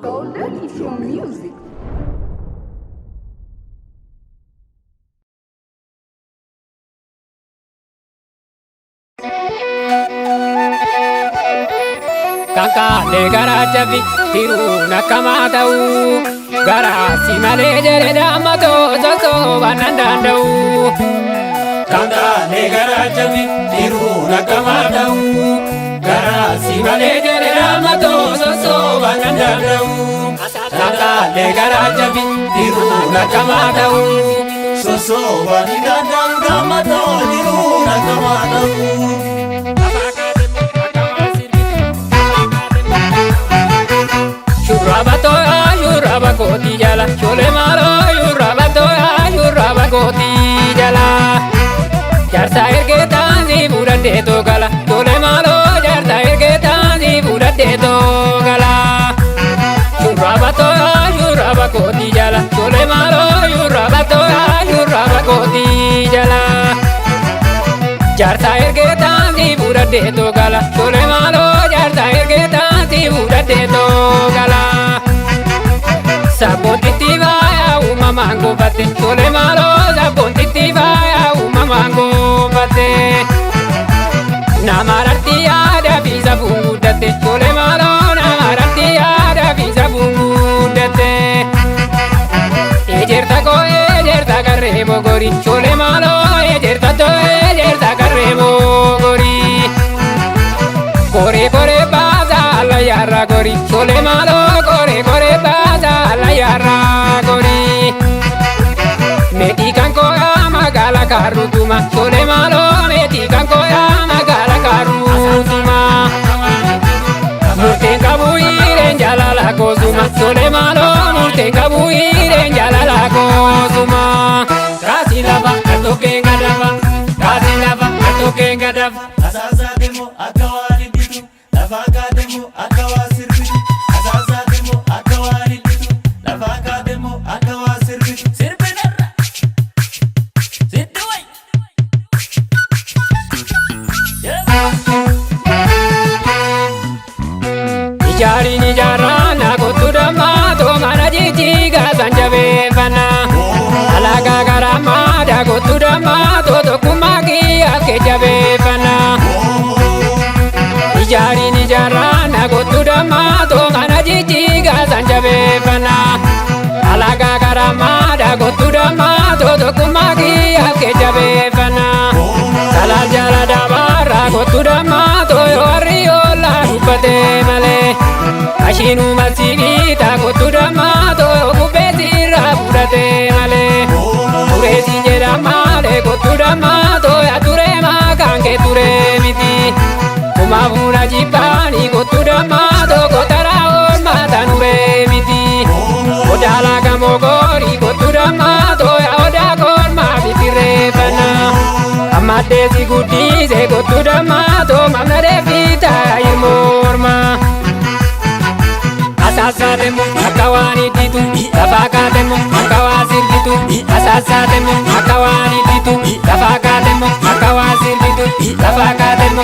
Golden is your music. Kankaalee garaa jabi tiruu nakkamaa ta'uu garaa si malee jedhee daammatoo sosobaan nan danda'u. Kankaalee garaa jabi tiruu nakkamaa ta'uu garaa si malee jedhee daammatoo sosobaan nan danda'u. Kankaalee garaa jabi tiruu nakkamaa ta'uu sosobaan nan danda'u daammatoo tiruu nakkamaa ta'uu. Yuraba koti jala, chole malo. Yuraba koti jala. Jarsa ergetan si budade to gala, chole malo. Jarsa ergetan si budade to gala. Yuraba koti jala, chole malo. Yuraba koti jala. Jarsa ergetan si budade to gala, chole malo. Jarsa ergetan si budade to gala. Sabontitti vaya uma mango batte, chole malo. Sabontitti vaya uma mango batte. Namaratti ada bisa bungudate, chole malo. Namaratti ada bisa bungudate. Ejerta garremo gori, chole malo. Ejerta garremo gori. Kore baza alla yarra gori, chole malo. Kore baza alla yarra gori. Metikan koya magala karutuma, chole malo. Metikan koya magala karutuma. Murten kabuiren jalala kozuma, chole malo. Murten kabuiren jalala kozuma. Kasi lava atoke ngadava, kasi lava atoke ngadava. Asasa demo akawani bitu, lafaka demo akawasirbitu. Asasa demo akawani bitu, lafaka demo akawasirbitu. Sirbenarra, sirduwai. Ijari jarana kotudama to mana jijiga sanjabefana. Alaga garama da kotudama to kumagi akejabefana. Ijari jarana kotudama to mana jijiga sanjabefana. Alaga garama da kotudama to kumagi akejabefana. Kala jala dabara kotudama to yorio la rupate male. Ashinu masibita kotudama to kubezira budate male. Urezi jera male kotudama to ya turema kanke ture miti. Kumavuna jipani kotudama to kotara on matanure miti. Odala kamogori kotudama to ya oda kon mabitire bana. Amate si gudize kotudama to mamnare vita imorma. Asasa demo akawani ditu, lafaka demo akawasir ditu. Asasa demo akawani ditu, lafaka demo akawasir ditu. Lafaka demo